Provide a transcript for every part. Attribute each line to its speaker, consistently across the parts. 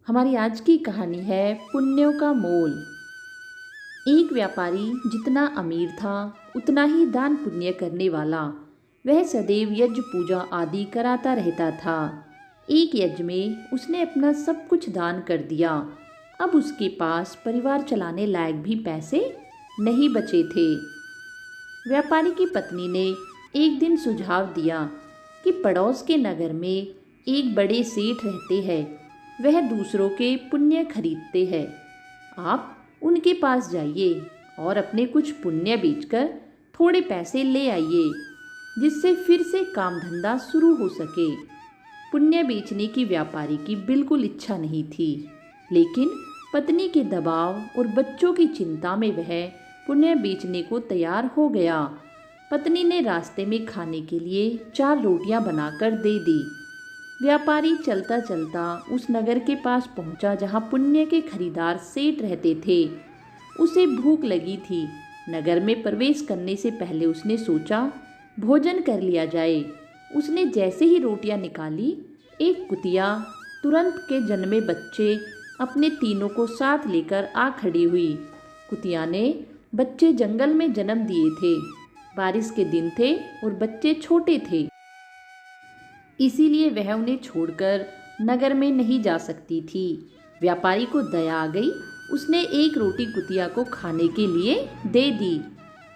Speaker 1: हमारी आज की कहानी है पुण्यों का मोल। एक व्यापारी जितना अमीर था उतना ही दान पुण्य करने वाला। वह सदैव यज्ञ पूजा आदि कराता रहता था। एक यज्ञ में उसने अपना सब कुछ दान कर दिया। अब उसके पास परिवार चलाने लायक भी पैसे नहीं बचे थे। व्यापारी की पत्नी ने एक दिन सुझाव दिया कि पड़ोस के नगर में एक बड़े सेठ रहते हैं। वह दूसरों के पुण्य खरीदते हैं। आप उनके पास जाइए और अपने कुछ पुण्य बेचकर थोड़े पैसे ले आइए, जिससे फिर से काम धंधा शुरू हो सके। पुण्य बेचने की व्यापारी की बिल्कुल इच्छा नहीं थी, लेकिन पत्नी के दबाव और बच्चों की चिंता में वह पुण्य बेचने को तैयार हो गया। पत्नी ने रास्ते में खाने के लिए 4 रोटियां बनाकर दे दी। व्यापारी चलता चलता उस नगर के पास पहुंचा जहां पुण्य के खरीदार सेठ रहते थे। उसे भूख लगी थी। नगर में प्रवेश करने से पहले उसने सोचा भोजन कर लिया जाए। उसने जैसे ही रोटियां निकाली, एक कुतिया तुरंत के जन्मे बच्चे अपने तीनों को साथ लेकर आ खड़ी हुई। कुतिया ने बच्चे जंगल में जन्म दिए थे। बारिश के दिन थे और बच्चे छोटे थे, इसीलिए वह उन्हें छोड़कर नगर में नहीं जा सकती थी। व्यापारी को दया आ गई। उसने एक रोटी कुतिया को खाने के लिए दे दी।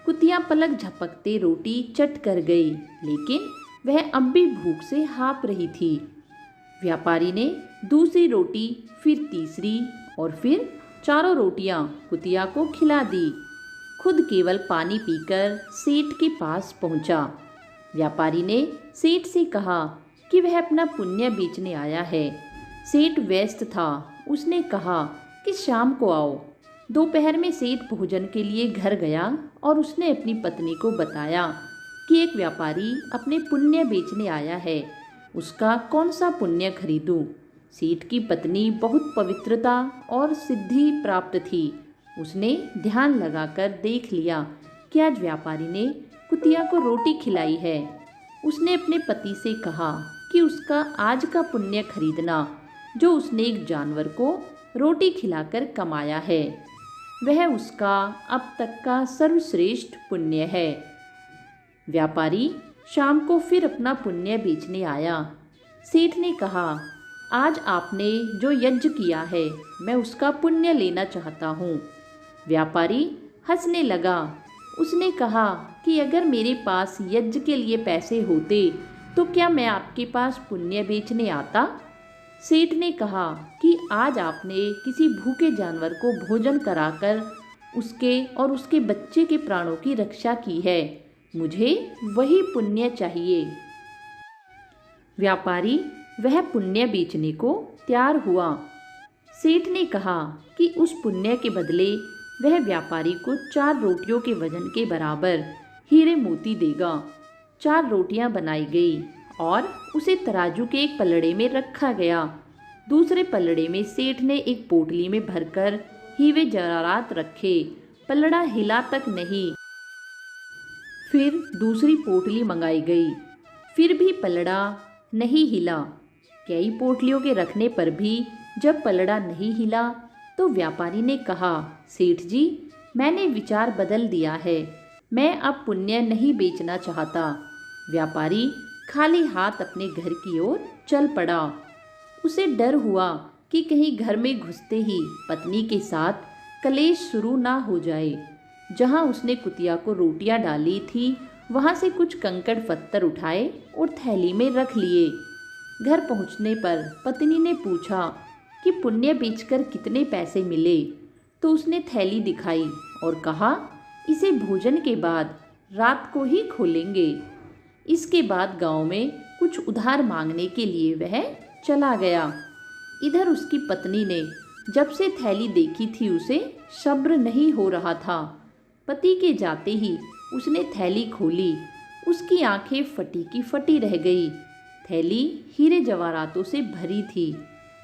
Speaker 1: कुतिया पलक झपकते रोटी चट कर गई, लेकिन वह अब भी भूख से हाँफ रही थी। व्यापारी ने दूसरी रोटी, फिर तीसरी और फिर 4 रोटियां कुतिया को खिला दी। खुद केवल पानी पीकर सेठ के पास पहुंचा। व्यापारी ने सेठ से कहा कि वह अपना पुण्य बेचने आया है। सेठ व्यस्त था। उसने कहा कि शाम को आओ। दोपहर में सेठ भोजन के लिए घर गया और उसने अपनी पत्नी को बताया कि एक व्यापारी अपने पुण्य बेचने आया है। उसका कौन सा पुण्य खरीदूं? सेठ की पत्नी बहुत पवित्रता और सिद्धि प्राप्त थी। उसने ध्यान लगाकर देख लिया कि आज व्यापारी ने कुतिया को रोटी खिलाई है। उसने अपने पति से कहा कि उसका आज का पुण्य खरीदना, जो उसने एक जानवर को रोटी खिलाकर कमाया है, वह उसका अब तक का सर्वश्रेष्ठ पुण्य है। व्यापारी शाम को फिर अपना पुण्य बेचने आया। सेठ ने कहा, आज आपने जो यज्ञ किया है, मैं उसका पुण्य लेना चाहता हूँ। व्यापारी हंसने लगा। उसने कहा कि अगर मेरे पास यज्ञ के लिए पैसे होते तो क्या मैं आपके पास पुण्य बेचने आता? सेठ ने कहा कि आज आपने किसी भूखे जानवर को भोजन कराकर उसके और उसके बच्चे के प्राणों की रक्षा की है। मुझे वही पुण्य चाहिए। व्यापारी वह पुण्य बेचने को तैयार हुआ। सेठ ने कहा कि उस पुण्य के बदले वह व्यापारी को 4 रोटियों के वजन के बराबर हीरे मोती देगा। 4 रोटियां बनाई गई और उसे तराजू के एक पलड़े में रखा गया। दूसरे पलड़े में सेठ ने एक पोटली में भरकर हीरे जवाहरात रखे। पलड़ा हिला तक नहीं। फिर दूसरी पोटली मंगाई गई, फिर भी पलड़ा नहीं हिला। कई पोटलियों के रखने पर भी जब पलड़ा नहीं हिला तो व्यापारी ने कहा, सेठ जी, मैंने विचार बदल दिया है। मैं अब पुण्य नहीं बेचना चाहता। व्यापारी खाली हाथ अपने घर की ओर चल पड़ा। उसे डर हुआ कि कहीं घर में घुसते ही पत्नी के साथ कलेश शुरू ना हो जाए। जहां उसने कुतिया को रोटियां डाली थी, वहां से कुछ कंकड़ पत्थर उठाए और थैली में रख लिए। घर पहुंचने पर पत्नी ने पूछा कि पुण्य बेचकर कितने पैसे मिले, तो उसने थैली दिखाई और कहा, इसे भोजन के बाद रात को ही खोलेंगे। इसके बाद गांव में कुछ उधार मांगने के लिए वह चला गया। इधर उसकी पत्नी ने जब से थैली देखी थी उसे सब्र नहीं हो रहा था। पति के जाते ही उसने थैली खोली। उसकी आंखें फटी की फटी रह गई। थैली हीरे जवाहरातों से भरी थी।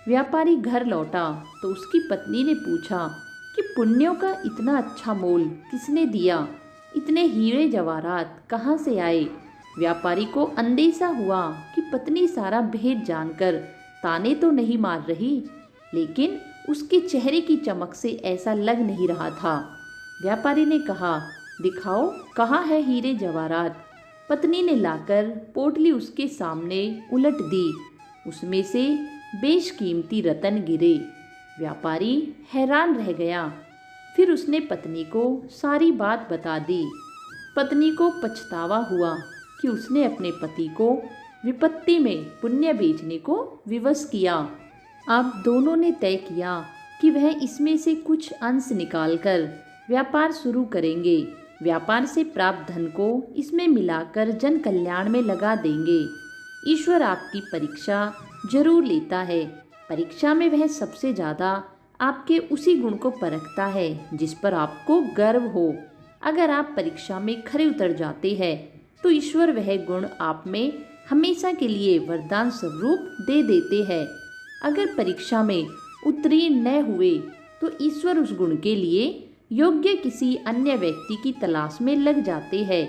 Speaker 1: व्यापारी घर लौटा तो उसकी पत्नी ने पूछा कि पुण्यों का इतना अच्छा मोल किसने दिया? इतने हीरे जवाहरात कहाँ से आए? व्यापारी को अंदेशा हुआ कि पत्नी सारा भेद जानकर ताने तो नहीं मार रही। लेकिन उसके चेहरे की चमक से ऐसा लग नहीं रहा था। व्यापारी ने कहा, दिखाओ कहाँ है हीरे जवाहरात। पत्नी ने लाकर पोटली उसके सामने उलट दी। उसमें से बेशकीमती रतन गिरे। व्यापारी हैरान रह गया। फिर उसने पत्नी को सारी बात बता दी। पत्नी को पछतावा हुआ कि उसने अपने पति को विपत्ति में पुण्य बेचने को विवश किया। अब दोनों ने तय किया कि वह इसमें से कुछ अंश निकालकर व्यापार शुरू करेंगे। व्यापार से प्राप्त धन को इसमें मिलाकर जन कल्याण में लगा देंगे। ईश्वर आपकी परीक्षा जरूर लेता है। परीक्षा में वह सबसे ज़्यादा आपके उसी गुण को परखता है जिस पर आपको गर्व हो। अगर आप परीक्षा में खरे उतर जाते हैं तो ईश्वर वह गुण आप में हमेशा के लिए वरदान स्वरूप दे देते हैं। अगर परीक्षा में उत्तीर्ण न हुए तो ईश्वर उस गुण के लिए योग्य किसी अन्य व्यक्ति की तलाश में लग जाते हैं।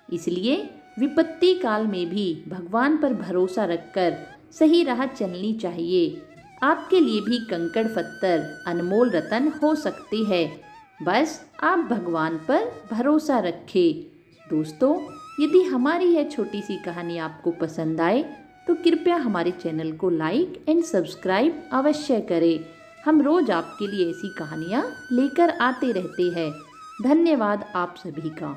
Speaker 1: इसलिए विपत्ति काल में भी भगवान पर भरोसा रखकर सही राह चलनी चाहिए। आपके लिए भी कंकड़ पत्थर अनमोल रतन हो सकते हैं। बस आप भगवान पर भरोसा रखें। दोस्तों, यदि हमारी यह छोटी सी कहानी आपको पसंद आए तो कृपया हमारे चैनल को लाइक एंड सब्सक्राइब अवश्य करें। हम रोज आपके लिए ऐसी कहानियाँ लेकर आते रहते हैं। धन्यवाद आप सभी का।